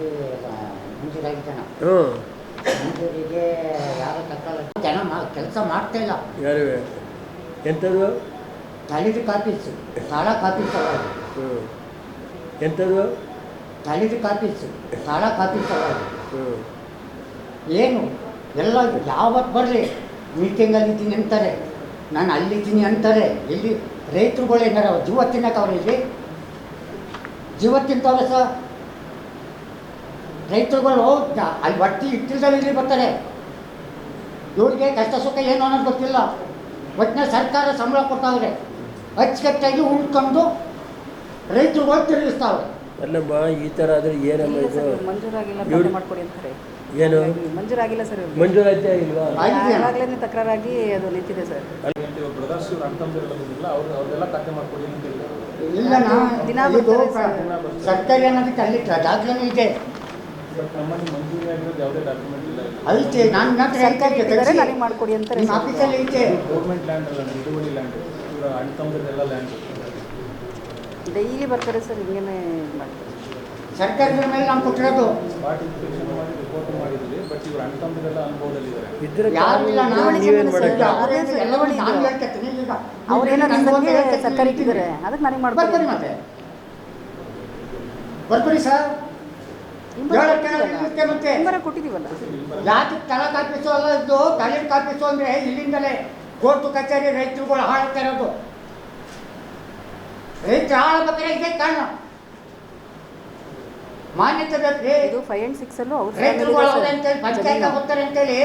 ಇಲ್ಲಿ ಮಂಜೂರಾಗಿದ್ದಾನ. ಹ್ಞೂ ಮಂಜೂರಿಗೆ ಯಾರು ತಕ್ಕಲ್ಲ, ಜನ ಕೆಲಸ ಮಾಡ್ತಾ ಇಲ್ಲ. ಯಾರು ಎಂಥದ್ದು ತಾಲೂಕು ಆಫೀಸು, ತಾಲೂಕು ಆಫೀಸ್ ಅಲ್ಲ. ಹ್ಞೂ ಎಂಥದ್ದು ತಾಲೂಕು ಆಫೀಸು, ತಾಲೂಕು ಆಫೀಸ್ ಅಲ್ಲ. ಹ್ಞೂ ಏನು ಎಲ್ಲ ಯಾವತ್ತು ಬರಲಿ ಮೀಟಿಂಗಲ್ಲಿ ಇದ್ದೀನಿ ಅಂತಾರೆ, ನಾನು ಅಲ್ಲಿದ್ದೀನಿ ಅಂತಾರೆ. ಇಲ್ಲಿ ರೈತರುಗಳು ಏನಾರ ಜೀವ ತಿನ್ನಕ್ಕವ್ರೆ, ಇಲ್ಲಿ ಜೀವ ತಿಂತವ್ರೆ ಸರ್ ರೈತರುಗಳು. ಅಲ್ಲಿ ಒಟ್ಟಿ ಇಟ್ಟಿಲ್ದಲ್ಲಿ ಇಲ್ಲಿ ಬರ್ತಾರೆ. ಇವ್ರಿಗೆ ಕಷ್ಟ ಸುಖ ಏನು ಅನ್ನೋದು ಗೊತ್ತಿಲ್ಲ. ಒಟ್ಟಿನ ಸರ್ಕಾರ ಸಂಬಳ ಕೊಡ್ತಾವ್ರೆ, ಅಚ್ಚುಕಟ್ಟಾಗಿ ಉಣ್ಕೊಂಡು ರೈತರುಗಳು ತಿರುಗಿಸ್ತಾವ್ರೆ. ಅಲ್ಲಮ್ಮ ಈ ಥರ ಆದರೆ ಏನಮ್ಮ ಇದು ಮಂಜೂರಾಗಿಲ್ಲ ಮಾಡ್ಕೊಡಿ ಅಂತಾರೆ. ಏನು ಮಂಜೂರಾಗಿಲ್ಲ ಸರ್, ಮಂಜೂರಾಯ್ತಾ ಇಲ್ವಾ? ಆವಾಗಲೇ ತಕರಾರಾಗಿ ಅದು ನಿಂತಿದೆ ಸರ್. ಇಲ್ಲ ಇದು ಸರ್ಕಾರಿ ಅನ್ನೋದಕ್ಕೆ ಅಲ್ಲಿ ದಾಖಲೆ ಇದೆ ಐತೆ. ನಾನು ನನಗೆ ಮಾಡ್ಕೊಡಿ ಅಂತಾರೆ. ನಿಮ್ಮ ಆಫೀಸಲ್ಲಿ ಐತೆ. ಡೈಲಿ ಬರ್ತಾರೆ ಸರ್, ಹಿಂಗೇನೆ ಮಾಡ್ತಾರೆ. ಸರ್ಕಾರದ ಮೇಲೆ ನಾವು ಕೊಟ್ಟಿರೋದು ಅವ್ರೇನೋ ಸರ್ಕಾರ ಇಟ್ಟಿದ್ದಾರೆ, ಅದಕ್ಕೆ ನನಗೆ ಮಾಡ್ತಾರೆ. ಮತ್ತೆ ಬರ್ಕೊಡಿ ಸರ್, ಕೊಟ್ಟಿದ್ದೀವಲ್ಲ. ಯಾಕೆ ತಾಲೂಕು ಆಫೀಸು ಅಲ್ಲ ಇದ್ದು ತಾಲೂಕು ಆಫೀಸು ಅಂದರೆ ಇಲ್ಲಿಂದಲೇ ಕೋರ್ಟು ಕಚೇರಿ ರೈತರುಗಳು ಹಾಳ್ತಾ ಇರೋದು. ರೈತರು ಹಾಳಬೇಕಾದ್ರೆ ಇದೇ ಕಾರಣ. ಮಾನ್ಯತೆ ಬೇಕು. ಇದು 5 and 6 ಅಲ್ಲೂ ರೈತರುಗಳು ಅವ್ರೆ ಅಂತೇಳಿ ಪಂಚಾಯತ್ ಹೋಗ್ತಾರೆ ಅಂತೇಳಿ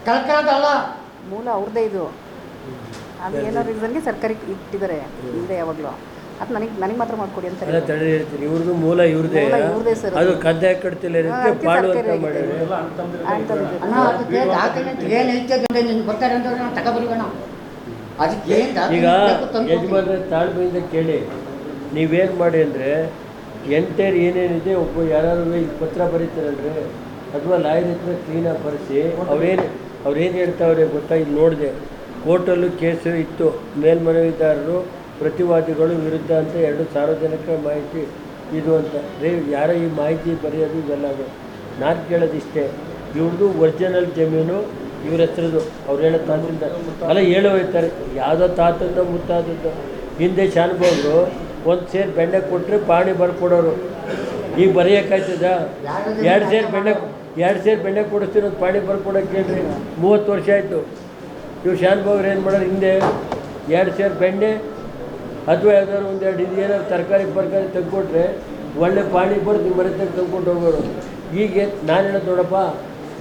ಕಳ್ಕೊಳ್ಳೋದಲ್ಲ. ಮೂಲ ಅವ್ರದ್ದೇ ಇದು. ಅದು ಏನೋ ರೀಸನ್ಗೆ ಸರ್ಕಾರಕ್ಕೆ ಇಟ್ಟಿದ್ದಾರೆ ಇದೆ ಯಾವಾಗಲೂ. ಅದು ನನಗೆ ಮಾತ್ರ ಮಾಡ್ಕೊಡಿ ಅಂತ ಹೇಳ್ತೀನಿ. ಇವ್ರದ್ದು ಮೂಲ ಇವ್ರದೇ, ಅದು ಕಂದಾಯ ಕಟ್ತಿಲ್ಲ ಪಾಡು ಅಂತ ಮಾಡಿದ್ರೆ ಏನೈತೆ ನಿಮ್ಗೆ ಬರ್ತಾರೆ ಅಂತ ನಾವು ತಗೊಬರೋಣ. ಅದಕ್ಕೆ ಈಗ ಯಜಮಾನ್ರ ತಾಳ್ಮೆಯಿಂದ ಕೇಳಿ, ನೀವೇನು ಮಾಡಿ ಅಂದರೆ ಎಂಟೇರ್ ಏನೇನಿದೆ ಒಬ್ಬ ಯಾರು ಪತ್ರ ಬರೀತಾರಲ್ರಿ, ಅಥವಾ ಲಾಯರ್ ಹತ್ರ ಕ್ಲೀನಾಗಿ ಬರೆಸಿ ಅವ್ರೇನು ಹೇಳ್ತಾವ್ರೆ ಗೊತ್ತಾ? ಇಲ್ಲಿ ನೋಡಿದೆ, ಕೋರ್ಟಲ್ಲೂ ಕೇಸು ಇತ್ತು, ಮೇಲ್ಮನವಿದಾರರು ಪ್ರತಿವಾದಿಗಳು ವಿರುದ್ಧ ಅಂತ 2 ಸಾರ್ವಜನಿಕ ಮಾಹಿತಿ ಇದು ಅಂತ. ಯಾರೋ ಈ ಮಾಹಿತಿ ಬರೆಯೋದು ಇವೆಲ್ಲ. ನಾನು ಕೇಳೋದಿಷ್ಟೇ, ಇವ್ರದ್ದು ಒರಿಜಿನಲ್ ಜಮೀನು ಇವ್ರ ಹೆಸ್ರದ್ದು. ಅವ್ರು ಹೇಳೋ ತಹಸೀಲ್ದಾರ್ ಅಲ್ಲ ಹೇಳೋ ಹೋಗ್ತಾರೆ, ಯಾವುದೋ ತಾತಂದ ಮುತ್ತಾದದ್ದು. ಹಿಂದೆ ಶಾನುಭೋಗರು 1 ಸೇರು ಬೆಣ್ಣೆ ಕೊಟ್ಟರೆ ಪಾಣಿ ಬರ್ಕೊಡೋರು. ಈಗ ಬರೆಯೋಕ್ಕಾಯ್ತದ? 2 ಸೇರು ಬೆಣ್ಣೆ ಕೊಡಿಸ್ತೀರ ಒಂದು ಪಾಣಿ ಬರ್ಕೊಡೋಕೆ ಹೇಳ್ರಿ. 30 ವರ್ಷ ಆಯಿತು. ಇವ್ರು ಶಾನುಭೋಗ್ರು ಏನು ಮಾಡೋರು, ಹಿಂದೆ 2 ಸೇರು ಬೆಣ್ಣೆ ಅಥವಾ ಯಾವ್ದಾದ್ರು 1-2 ಇದು ಏನಾದ್ರು ತರಕಾರಿ ತೆಗೆದುಕೊಟ್ರೆ ಒಳ್ಳೆ ಪಾಣಿ ಬರೋದು ನಿಮ್ಮ ಮನೆ ತೆಗೆದುಕೊಂಡು ಹೋಗೋರು. ಈಗ ನಾನು ಹೇಳೋದು ನೋಡಪ್ಪ,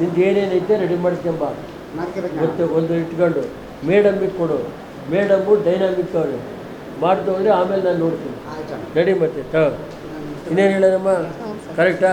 ನಿಂದು ಏನೇನೈತೆ ರೆಡಿ ಮಾಡ್ಕೊಂಬ ಮತ್ತು ಒಂದು ಇಟ್ಕೊಂಡು ಮೇಡಮ್ಮಿಗೆ ಕೊಡು. ಮೇಡಮ್ಮು ಡೈನಾಮಿಕ್ ಅವ್ರೆ ಮಾಡ್ತು ಹೋದರೆ ಆಮೇಲೆ ನಾನು ನೋಡ್ತೀನಿ. ರೆಡಿ ಮತ್ತೆ ಇನ್ನೇನು ಹೇಳೋದಮ್ಮ, ಕರೆಕ್ಟಾ?